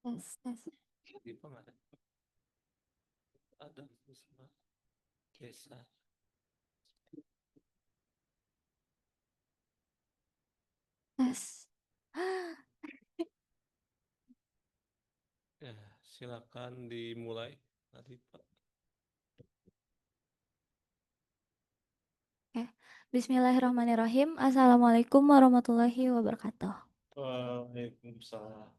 Tes, tes. Dipa nggak ada? Ada Wisma Kesa. Tes. Ya, silakan dimulai. Tadi Pak. Oke. Bismillahirrahmanirrahim. Assalamualaikum warahmatullahi wabarakatuh. Waalaikumsalam.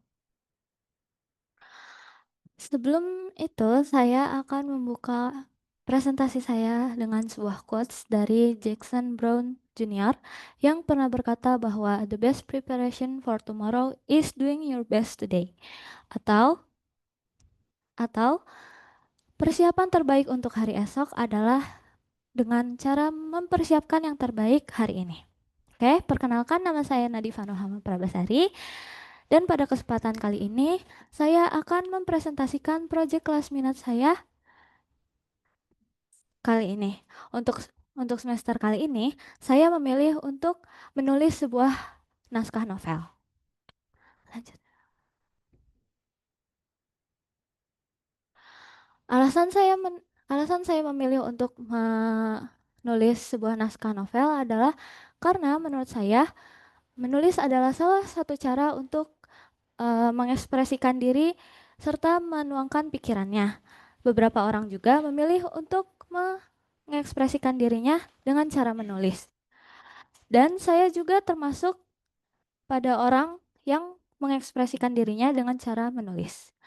Sebelum itu, saya akan membuka presentasi saya dengan sebuah quotes dari Jackson Brown Jr. yang pernah berkata bahwa the best preparation for tomorrow is doing your best today. Atau persiapan terbaik untuk hari esok adalah dengan cara mempersiapkan yang terbaik hari ini. Oke, perkenalkan nama saya Nadifa Nohama Prabasari dan pada kesempatan kali ini saya akan mempresentasikan proyek last minute saya kali ini. Untuk semester kali ini, saya memilih untuk menulis sebuah naskah novel. Lanjut. Alasan saya alasan saya memilih untuk menulis sebuah naskah novel adalah karena menurut saya menulis adalah salah satu cara untuk mengekspresikan diri serta menuangkan pikirannya. Beberapa orang juga memilih untuk mengekspresikan dirinya dengan cara menulis. Dan saya juga termasuk pada orang yang mengekspresikan dirinya dengan cara menulis.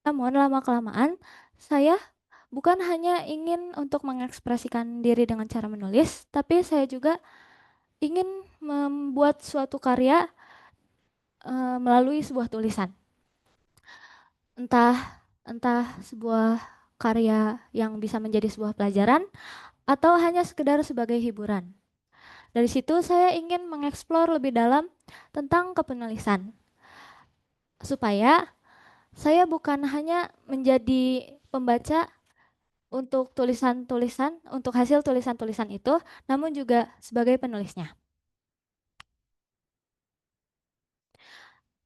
Namun lama-kelamaan saya bukan hanya ingin untuk mengekspresikan diri dengan cara menulis, tapi saya juga ingin membuat suatu karya melalui sebuah tulisan. Entah entah sebuah karya yang bisa menjadi sebuah pelajaran atau hanya sekedar sebagai hiburan. Dari situ saya ingin mengeksplor lebih dalam tentang kepenulisan supaya saya bukan hanya menjadi pembaca untuk tulisan-tulisan, untuk hasil tulisan-tulisan itu, namun juga sebagai penulisnya.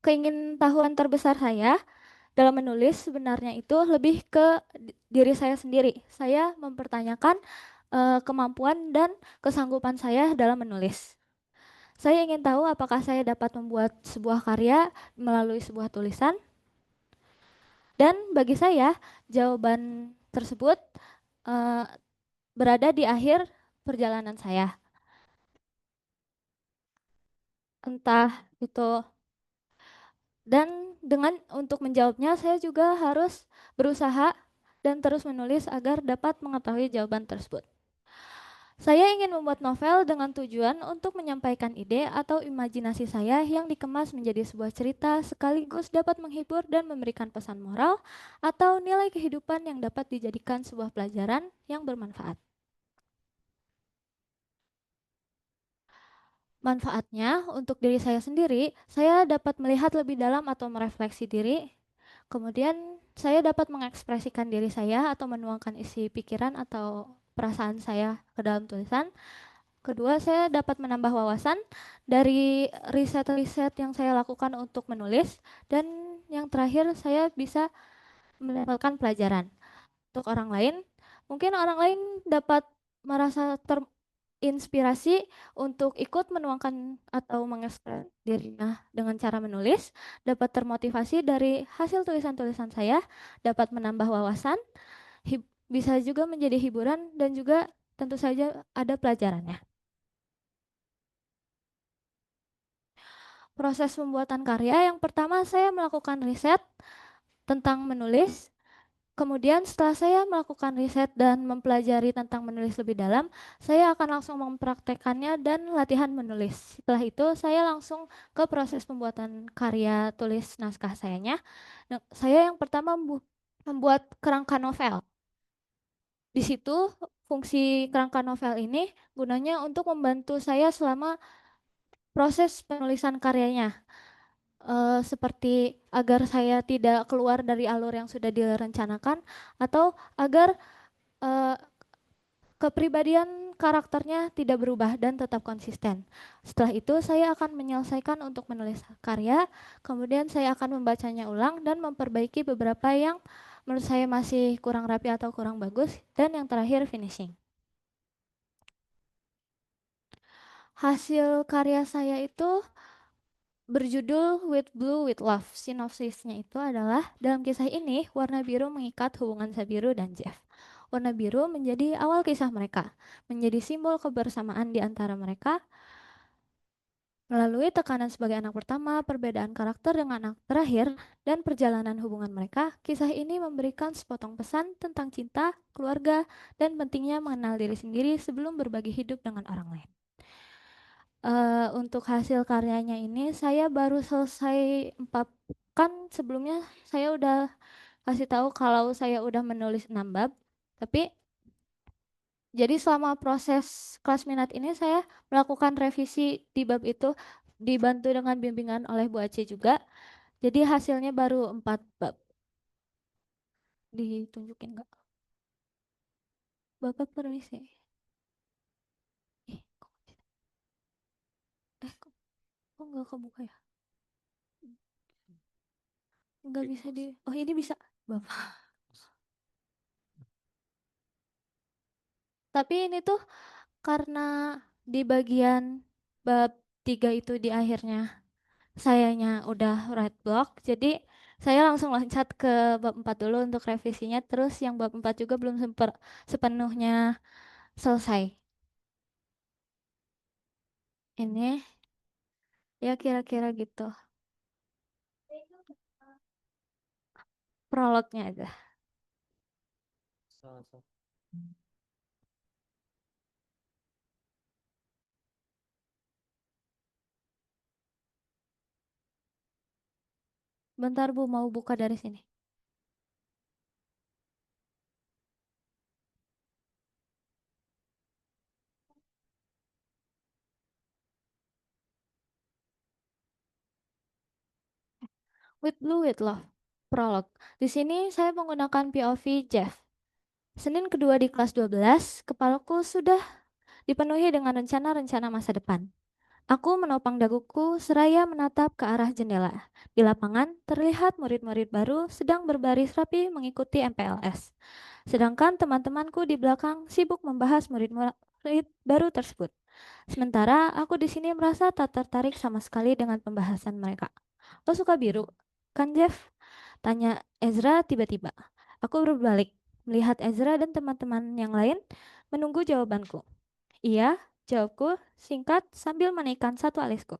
Keingintahuan terbesar saya dalam menulis sebenarnya itu lebih ke diri saya sendiri. Saya mempertanyakan kemampuan dan kesanggupan saya dalam menulis. Saya ingin tahu apakah saya dapat membuat sebuah karya melalui sebuah tulisan. Dan bagi saya, jawaban tersebut eh, berada di akhir perjalanan saya. Entah itu, dan dengan untuk menjawabnya saya juga harus berusaha dan terus menulis agar dapat mengetahui jawaban tersebut. Saya ingin membuat novel dengan tujuan untuk menyampaikan ide atau imajinasi saya yang dikemas menjadi sebuah cerita sekaligus dapat menghibur dan memberikan pesan moral atau nilai kehidupan yang dapat dijadikan sebuah pelajaran yang bermanfaat. Manfaatnya untuk diri saya sendiri, saya dapat melihat lebih dalam atau merefleksi diri. Kemudian saya dapat mengekspresikan diri saya atau menuangkan isi pikiran atau perasaan saya ke dalam tulisan. Kedua, saya dapat menambah wawasan dari riset-riset yang saya lakukan untuk menulis. Dan yang terakhir, saya bisa mendapatkan pelajaran. Untuk orang lain, mungkin orang lain dapat merasa terinspirasi untuk ikut menuangkan atau mengekspresikan dirinya dengan cara menulis, dapat termotivasi dari hasil tulisan-tulisan saya, dapat menambah wawasan, bisa juga menjadi hiburan dan juga tentu saja ada pelajarannya. Proses pembuatan karya yang pertama saya melakukan riset tentang menulis. Kemudian setelah saya melakukan riset dan mempelajari tentang menulis lebih dalam, saya akan langsung mempraktekannya dan latihan menulis. Setelah itu saya langsung ke proses pembuatan karya tulis naskah sayanya. Nah, saya yang pertama membuat kerangka novel. Di situ fungsi kerangka novel ini gunanya untuk membantu saya selama proses penulisan karyanya. Seperti agar saya tidak keluar dari alur yang sudah direncanakan atau agar eh, kepribadian karakternya tidak berubah dan tetap konsisten. Setelah itu, saya akan menyelesaikan untuk menulis karya, kemudian saya akan membacanya ulang dan memperbaiki beberapa yang menurut saya masih kurang rapi atau kurang bagus, dan yang terakhir finishing. Hasil karya saya itu berjudul With Blue With Love. Sinopsisnya itu adalah, dalam kisah ini, warna biru mengikat hubungan Sabiru dan Jeff. Warna biru menjadi awal kisah mereka, menjadi simbol kebersamaan di antara mereka. Melalui tekanan sebagai anak pertama, perbedaan karakter dengan anak terakhir, dan perjalanan hubungan mereka, kisah ini memberikan sepotong pesan tentang cinta, keluarga, dan pentingnya mengenal diri sendiri sebelum berbagi hidup dengan orang lain. Untuk hasil karyanya ini saya baru selesai 4, kan sebelumnya saya udah kasih tahu kalau saya udah menulis 6 bab, tapi jadi selama proses kelas minat ini saya melakukan revisi di bab itu, dibantu dengan bimbingan oleh Bu Aceh juga. Jadi hasilnya baru 4 bab. Ditunjukin nggak? Bapak permisi. Ih, kok nggak kebuka ya? Nggak Big bisa Boss. di. Oh ini bisa, Bapak. Tapi ini tuh karena di bagian bab 3 itu di akhirnya sayanya udah write block, jadi saya langsung loncat ke bab 4 dulu untuk revisinya, terus yang bab 4 juga belum sepenuhnya selesai. Ini ya kira-kira gitu. Prolognya aja. Salah satu. Bentar Bu, mau buka dari sini. With Blue With Love. Prolog. Di sini saya menggunakan POV Jeff. Senin kedua di kelas 12, kepalaku sudah dipenuhi dengan rencana-rencana masa depan. Aku menopang daguku seraya menatap ke arah jendela. Di lapangan, terlihat murid-murid baru sedang berbaris rapi mengikuti MPLS. Sedangkan teman-temanku di belakang sibuk membahas murid-murid baru tersebut. Sementara aku di sini merasa tak tertarik sama sekali dengan pembahasan mereka. Lo suka biru? Kan Jeff? Tanya Ezra tiba-tiba. Aku berbalik, melihat Ezra dan teman-teman yang lain menunggu jawabanku. Iya, jawabku singkat sambil menaikkan satu alisku.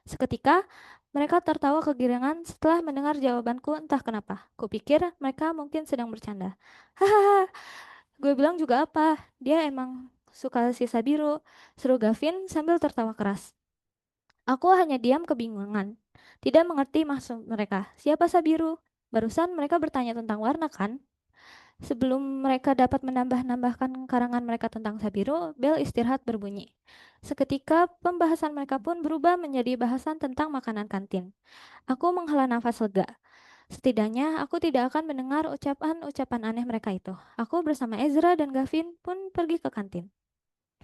Seketika, mereka tertawa kegirangan setelah mendengar jawabanku entah kenapa. Kupikir mereka mungkin sedang bercanda. Hahaha, gue bilang juga apa? Dia emang suka sisa biru, seru Gavin sambil tertawa keras. Aku hanya diam kebingungan. Tidak mengerti maksud mereka. Siapa Sabiru? Barusan mereka bertanya tentang warna kan? Sebelum mereka dapat menambah-nambahkan karangan mereka tentang Sabiru, bel istirahat berbunyi. Seketika pembahasan mereka pun berubah menjadi bahasan tentang makanan kantin. Aku menghela nafas lega. Setidaknya aku tidak akan mendengar ucapan-ucapan aneh mereka itu. Aku bersama Ezra dan Gavin pun pergi ke kantin.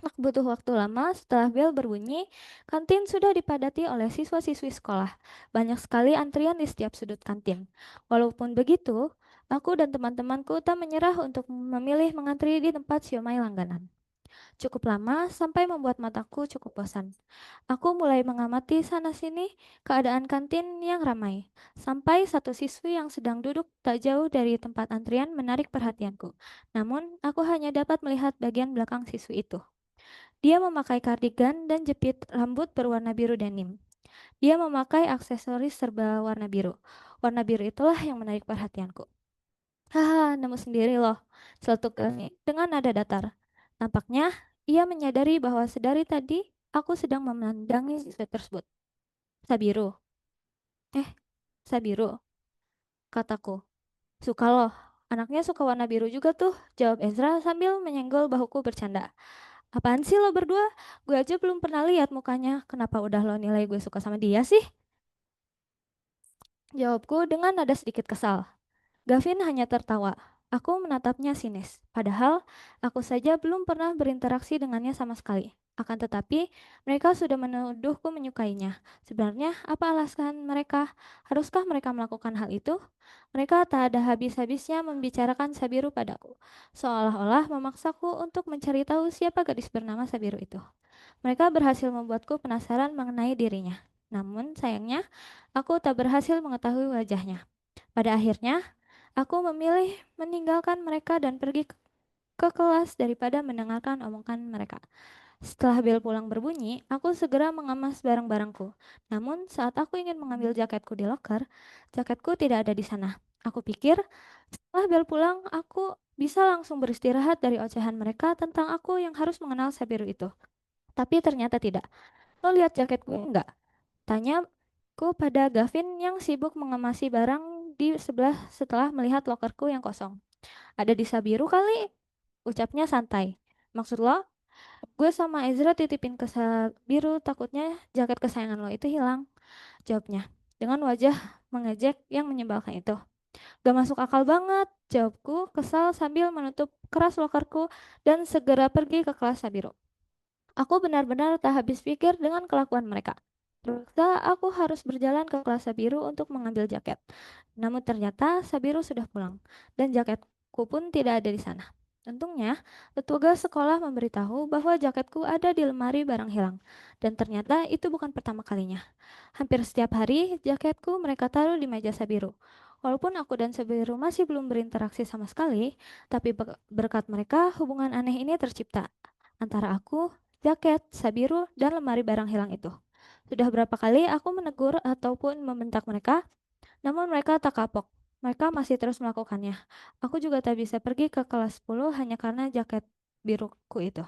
Tak butuh waktu lama setelah bel berbunyi, kantin sudah dipadati oleh siswa-siswi sekolah. Banyak sekali antrian di setiap sudut kantin. Walaupun begitu, aku dan teman-temanku tak menyerah untuk memilih mengantri di tempat siomay langganan. Cukup lama sampai membuat mataku cukup bosan. Aku mulai mengamati sana-sini keadaan kantin yang ramai. Sampai satu siswi yang sedang duduk tak jauh dari tempat antrian menarik perhatianku. Namun, aku hanya dapat melihat bagian belakang siswi itu. Dia memakai kardigan dan jepit rambut berwarna biru denim. Dia memakai aksesoris serba warna biru. Warna biru itulah yang menarik perhatianku. Haha, nemu sendiri loh, celetuk Gani dengan nada datar. Nampaknya ia menyadari bahwa sedari tadi aku sedang memandangi siswa tersebut. Sabiru. Eh, Sabiru, kataku. Suka loh. Anaknya suka warna biru juga tuh, jawab Ezra sambil menyenggol bahuku bercanda. Apaan sih lo berdua? Gue aja belum pernah lihat mukanya. Kenapa udah lo nilai gue suka sama dia sih? Jawabku dengan nada sedikit kesal. Gavin hanya tertawa. Aku menatapnya sinis, padahal aku saja belum pernah berinteraksi dengannya sama sekali. Akan tetapi, mereka sudah menuduhku menyukainya. Sebenarnya, apa alasan mereka? Haruskah mereka melakukan hal itu? Mereka tak ada habis-habisnya membicarakan Sabiru padaku, seolah-olah memaksaku untuk mencari tahu siapa gadis bernama Sabiru itu. Mereka berhasil membuatku penasaran mengenai dirinya. Namun, sayangnya, aku tak berhasil mengetahui wajahnya. Pada akhirnya, aku memilih meninggalkan mereka dan pergi ke kelas daripada mendengarkan omongan mereka. Setelah bel pulang berbunyi, aku segera mengemas barang-barangku. Namun, saat aku ingin mengambil jaketku di loker, jaketku tidak ada di sana. Aku pikir, setelah bel pulang, aku bisa langsung beristirahat dari ocehan mereka tentang aku yang harus mengenal Sabiru itu. Tapi ternyata tidak. Lo lihat jaketku enggak? Tanyaku pada Gavin yang sibuk mengemasi barang di sebelah setelah melihat lokerku yang kosong. Ada di Sabiru kali, ucapnya santai. Maksud lo? Gue sama Ezra titipin ke Sabiru, takutnya jaket kesayangan lo itu hilang. Jawabnya, dengan wajah mengejek yang menyebalkan itu. Gak masuk akal banget, jawabku kesal sambil menutup keras lokerku dan segera pergi ke kelas Sabiru. Aku benar-benar tak habis pikir dengan kelakuan mereka. Terpaksa aku harus berjalan ke kelas Sabiru untuk mengambil jaket. Namun ternyata Sabiru sudah pulang dan jaketku pun tidak ada di sana. Untungnya, petugas sekolah memberitahu bahwa jaketku ada di lemari barang hilang. Dan ternyata itu bukan pertama kalinya. Hampir setiap hari, jaketku mereka taruh di meja Sabiru. Walaupun aku dan Sabiru masih belum berinteraksi sama sekali, tapi berkat mereka hubungan aneh ini tercipta antara aku, jaket, Sabiru, dan lemari barang hilang itu. Sudah berapa kali aku menegur ataupun membentak mereka, namun mereka tak kapok. Mereka masih terus melakukannya. Aku juga tak bisa pergi ke kelas 10 hanya karena jaket biruku itu.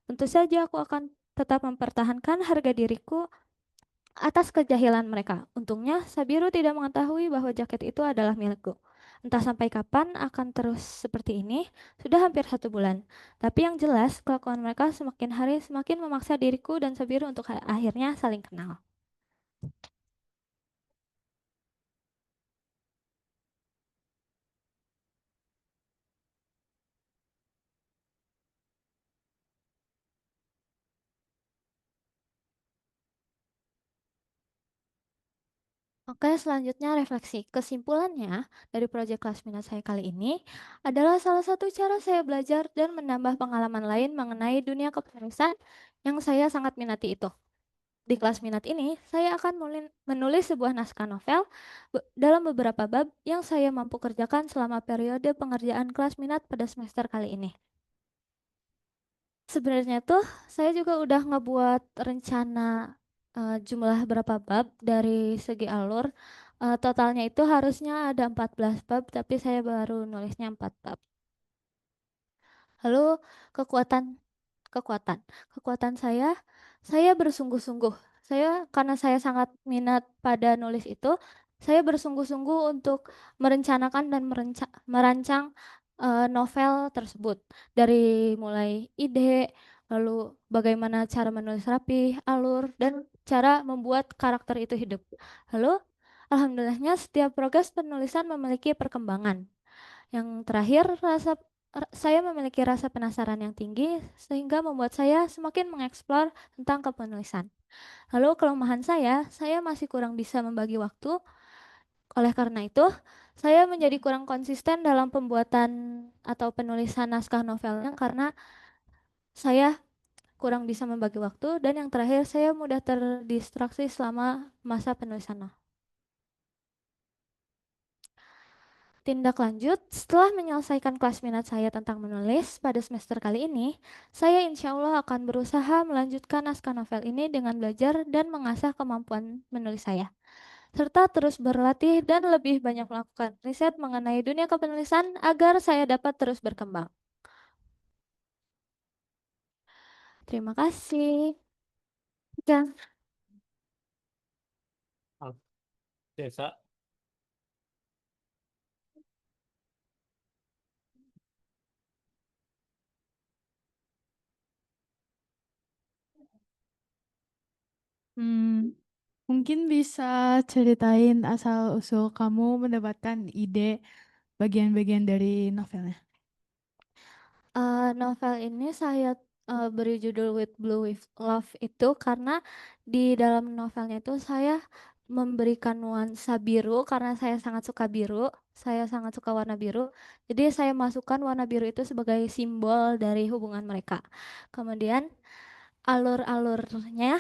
Tentu saja aku akan tetap mempertahankan harga diriku atas kejahilan mereka. Untungnya, Sabiru tidak mengetahui bahwa jaket itu adalah milikku. Entah sampai kapan akan terus seperti ini, sudah hampir 1 bulan. Tapi yang jelas, kelakuan mereka semakin hari semakin memaksa diriku dan Sabiru untuk akhirnya saling kenal. Oke, selanjutnya refleksi. Kesimpulannya dari proyek kelas minat saya kali ini adalah salah satu cara saya belajar dan menambah pengalaman lain mengenai dunia kepenulisan yang saya sangat minati itu. Di kelas minat ini, saya akan menulis sebuah naskah novel dalam beberapa bab yang saya mampu kerjakan selama periode pengerjaan kelas minat pada semester kali ini. Sebenarnya tuh saya juga udah ngebuat rencana jumlah berapa bab dari segi alur. Totalnya itu harusnya ada 14 bab, tapi saya baru nulisnya 4 bab. Lalu kekuatan kekuatan. Kekuatan saya bersungguh-sungguh. Karena saya sangat minat pada nulis itu, saya bersungguh-sungguh untuk merencanakan dan merancang novel tersebut. Dari mulai ide, lalu bagaimana cara menulis rapi, alur, dan cara membuat karakter itu hidup. Lalu, alhamdulillahnya setiap progres penulisan memiliki perkembangan. Yang terakhir, saya memiliki rasa penasaran yang tinggi sehingga membuat saya semakin mengeksplor tentang kepenulisan. Lalu kelemahan saya masih kurang bisa membagi waktu. Oleh karena itu, saya menjadi kurang konsisten dalam pembuatan atau penulisan naskah novelnya karena saya kurang bisa membagi waktu dan yang terakhir saya mudah terdistraksi selama masa penulisan. Tindak lanjut, setelah menyelesaikan kelas minat saya tentang menulis pada semester kali ini, saya insya Allah akan berusaha melanjutkan naskah novel ini dengan belajar dan mengasah kemampuan menulis saya, serta terus berlatih dan lebih banyak melakukan riset mengenai dunia kepenulisan agar saya dapat terus berkembang. Terima kasih. Ya. Halo, Desa. Hmm, mungkin bisa ceritain asal-usul kamu mendapatkan ide bagian-bagian dari novelnya? Novel ini saya beri judul With Blue With Love itu karena di dalam novelnya itu saya memberikan nuansa biru karena saya sangat suka biru, saya sangat suka warna biru. Jadi saya masukkan warna biru itu sebagai simbol dari hubungan mereka. Kemudian alur-alurnya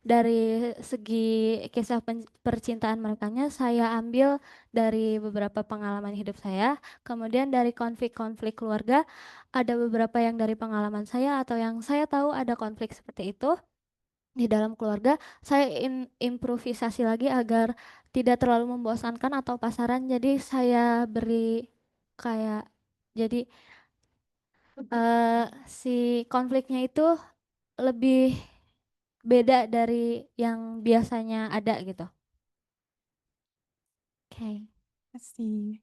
dari segi kisah percintaan merekanya saya ambil dari beberapa pengalaman hidup saya, kemudian dari konflik-konflik keluarga ada beberapa yang dari pengalaman saya atau yang saya tahu ada konflik seperti itu di dalam keluarga. Saya improvisasi lagi agar tidak terlalu membosankan atau pasaran, jadi saya beri kayak jadi si konfliknya itu lebih beda dari yang biasanya ada gitu. Oke. Kasih.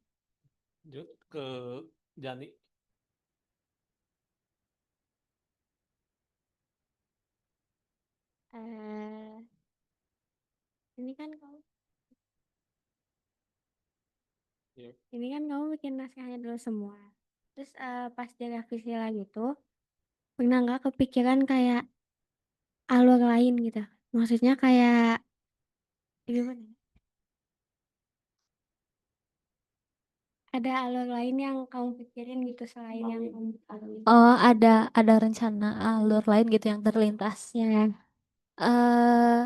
Lanjut ke Jani. Eh, ini kan kamu Ya. ini kan kamu bikin naskahnya dulu semua. Terus pas jaga visi lagi tuh pernah nggak kepikiran kayak alur lain gitu? Maksudnya kayak gimana? Ada alur lain yang kamu pikirin gitu selain yang kamu alur itu? Oh, ada rencana alur lain gitu yang terlintas. Ya, eh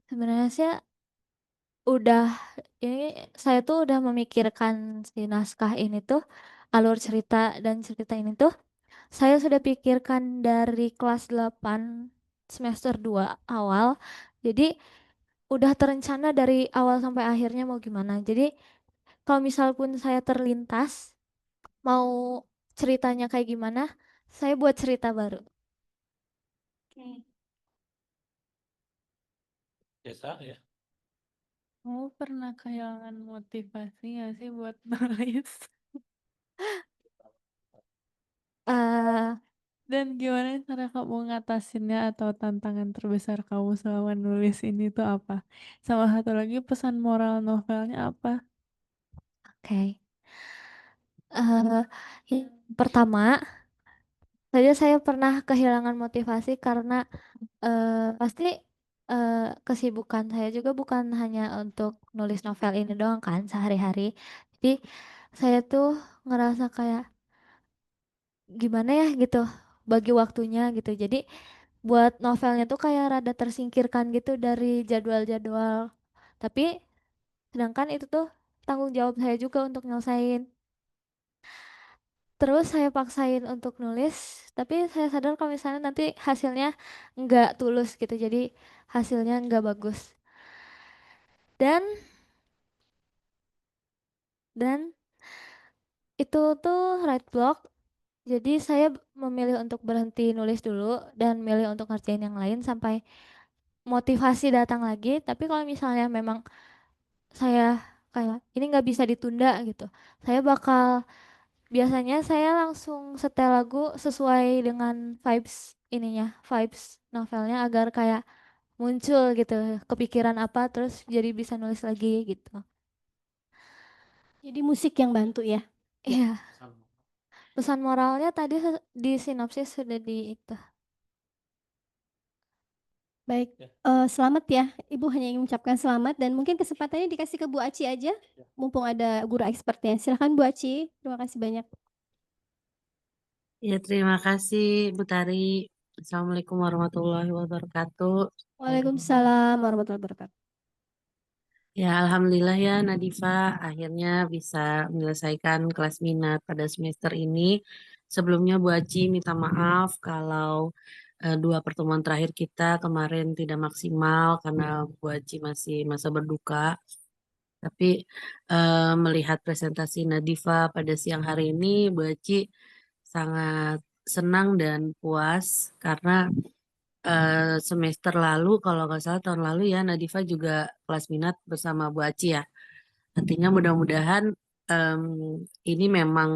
Sebenarnya sih udah ini saya tuh udah memikirkan si naskah ini tuh alur cerita dan cerita ini tuh saya sudah pikirkan dari kelas 8 semester 2 awal. Jadi udah terencana dari awal sampai akhirnya mau gimana. Jadi kalau misal pun saya terlintas mau ceritanya kayak gimana, saya buat cerita baru. oke. Desa ya. Kamu pernah kehilangan motivasi nggak sih buat nulis? eh Dan gimana cara kamu ngatasinnya atau tantangan terbesar kamu selama nulis ini tuh apa? Sama satu lagi pesan moral novelnya apa? oke. eh yang pertama saja saya pernah kehilangan motivasi karena pasti kesibukan saya juga bukan hanya untuk nulis novel ini doang kan sehari-hari. Jadi saya tuh ngerasa kayak gimana ya gitu bagi waktunya gitu. Jadi buat novelnya tuh kayak rada tersingkirkan gitu dari jadwal-jadwal. Tapi sedangkan itu tuh tanggung jawab saya juga untuk nyelesain. Terus saya paksain untuk nulis, tapi saya sadar kalau misalnya nanti hasilnya nggak tulus gitu, jadi hasilnya nggak bagus. Dan dan itu tuh write block, jadi saya memilih untuk berhenti nulis dulu dan milih untuk ngerjain yang lain sampai motivasi datang lagi. Tapi kalau misalnya memang saya kayak ini nggak bisa ditunda gitu, saya bakal biasanya saya langsung setel lagu sesuai dengan vibes novelnya agar kayak muncul gitu kepikiran apa terus jadi bisa nulis lagi gitu. Jadi musik yang bantu ya. Ya, Iya, pesan moralnya tadi di sinopsis sudah di itu. baik. Ya. Selamat ya. Ibu hanya ingin mengucapkan selamat dan mungkin kesempatannya dikasih ke Bu Aci aja. Mumpung ada guru expertnya. Silahkan Bu Aci. Terima kasih banyak. Ya, terima kasih Bu Tari. Assalamualaikum warahmatullahi wabarakatuh. Waalaikumsalam warahmatullahi wabarakatuh. Ya, Alhamdulillah ya Nadifa akhirnya bisa menyelesaikan kelas minat pada semester ini. Sebelumnya Bu Aci minta maaf kalau dua pertemuan terakhir kita kemarin tidak maksimal karena Bu Aci masih masa berduka. Tapi melihat presentasi Nadifa pada siang hari ini, Bu Aci sangat senang dan puas karena semester lalu, kalau nggak salah tahun lalu ya, Nadifa juga kelas minat bersama Bu Aci ya. Artinya mudah-mudahan em, ini memang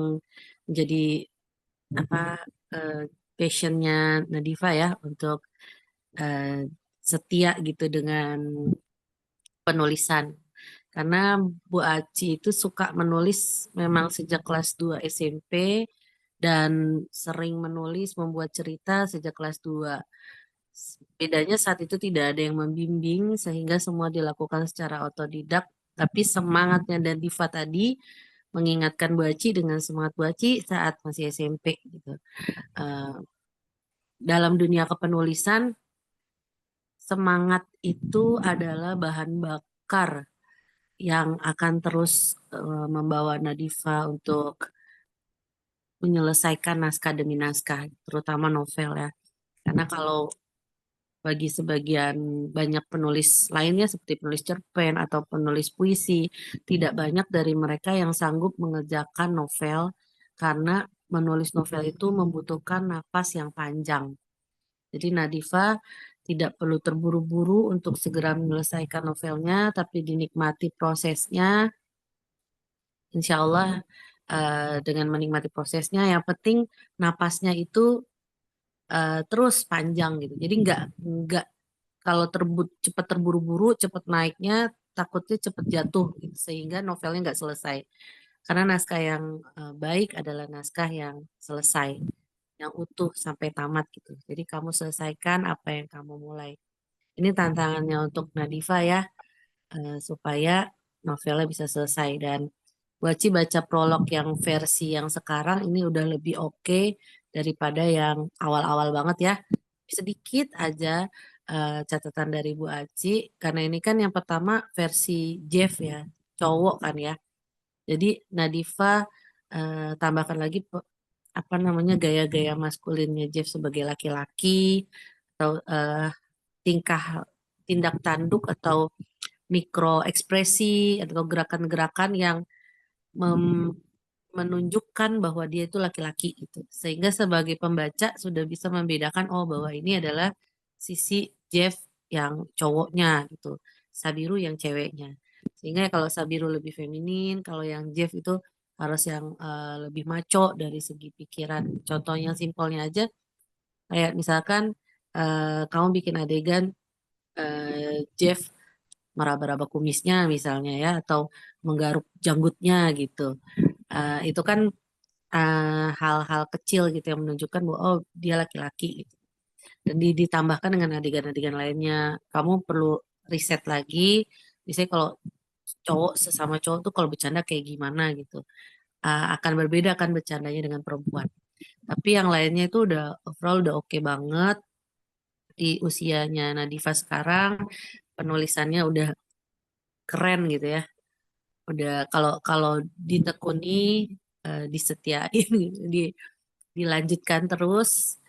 menjadi apa eh, passionnya Nadifa ya untuk eh, setia gitu dengan penulisan. Karena Bu Aci itu suka menulis memang sejak kelas 2 SMP dan sering menulis, membuat cerita sejak kelas 2. Bedanya saat itu tidak ada yang membimbing sehingga semua dilakukan secara otodidak, tapi semangatnya dan Diva tadi mengingatkan Bu Aci dengan semangat Bu Aci saat masih SMP gitu. Dalam dunia kepenulisan, semangat itu adalah bahan bakar yang akan terus membawa Nadifa untuk menyelesaikan naskah demi naskah, terutama novel ya. Karena kalau bagi sebagian banyak penulis lainnya seperti penulis cerpen atau penulis puisi, tidak banyak dari mereka yang sanggup mengerjakan novel karena menulis novel itu membutuhkan napas yang panjang. Jadi Nadifa tidak perlu terburu-buru untuk segera menyelesaikan novelnya, tapi dinikmati prosesnya. Insya Allah dengan menikmati prosesnya, yang penting napasnya itu terus panjang gitu. Jadi nggak kalau cepat terburu-buru, cepat naiknya, takutnya cepat jatuh gitu, sehingga novelnya nggak selesai. Karena naskah yang baik adalah naskah yang selesai, yang utuh sampai tamat gitu. Jadi kamu selesaikan apa yang kamu mulai. Ini tantangannya untuk Nadifa ya, supaya novelnya bisa selesai. Dan Waci baca prolog yang versi yang sekarang ini udah lebih oke daripada yang awal-awal banget ya. Sedikit aja catatan dari Bu Aci, karena ini kan yang pertama versi Jeff ya, cowok kan ya. Jadi Nadifa tambahkan lagi apa namanya gaya-gaya maskulinnya Jeff sebagai laki-laki, atau tindak tanduk atau mikro ekspresi atau gerakan-gerakan yang menunjukkan bahwa dia itu laki-laki gitu. Sehingga sebagai pembaca sudah bisa membedakan oh bahwa ini adalah sisi Jeff yang cowoknya gitu, Sabiru yang ceweknya. Sehingga kalau Sabiru lebih feminin, kalau yang Jeff itu harus yang lebih maco dari segi pikiran. Contohnya simpelnya aja kayak misalkan kamu bikin adegan Jeff meraba-raba kumisnya misalnya ya, atau menggaruk janggutnya gitu. Itu kan hal-hal kecil gitu yang menunjukkan bahwa oh dia laki-laki gitu. Dan ditambahkan dengan adegan-adegan lainnya. Kamu perlu riset lagi. Misalnya kalau cowok sesama cowok tuh kalau bercanda kayak gimana gitu. Akan berbeda kan bercandanya dengan perempuan. Tapi yang lainnya itu udah overall udah oke banget. Di usianya Nadifa sekarang penulisannya udah keren gitu ya. Udah kalau kalau ditekuni, disetiain gitu, dilanjutkan terus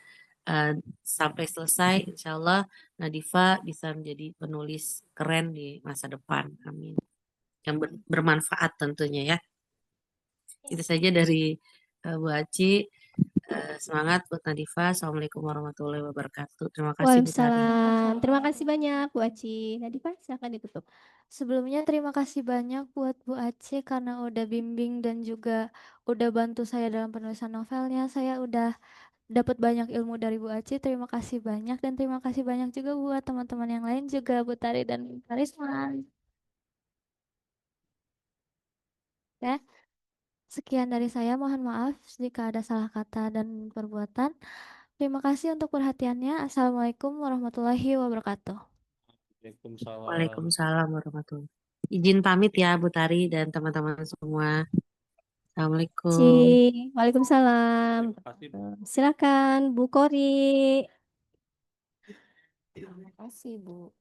sampai selesai, insya Allah Nadifa bisa menjadi penulis keren di masa depan. Amin. Yang bermanfaat tentunya ya. Itu saja dari Bu Aci. Semangat buat Nadifa. Assalamualaikum warahmatullahi wabarakatuh. Terima kasih Bu Tari. Waalaikumsalam. Terima kasih banyak Bu Aci. Nadifa, silakan ditutup. Sebelumnya terima kasih banyak buat Bu Aci karena udah bimbing dan juga udah bantu saya dalam penulisan novelnya. Saya udah dapat banyak ilmu dari Bu Aci. Terima kasih banyak dan terima kasih banyak juga buat teman-teman yang lain juga Bu Tari dan Karisma. Ya, sekian dari saya. Mohon maaf jika ada salah kata dan perbuatan. Terima kasih untuk perhatiannya. Assalamualaikum warahmatullahi wabarakatuh. Waalaikumsalam. Waalaikumsalam warahmatullahi wabarakatuh. Izin pamit ya Bu Tari dan teman-teman semua. Assalamualaikum. Waalaikumsalam. Terima kasih. Silakan Bu Kori. Terima kasih Bu.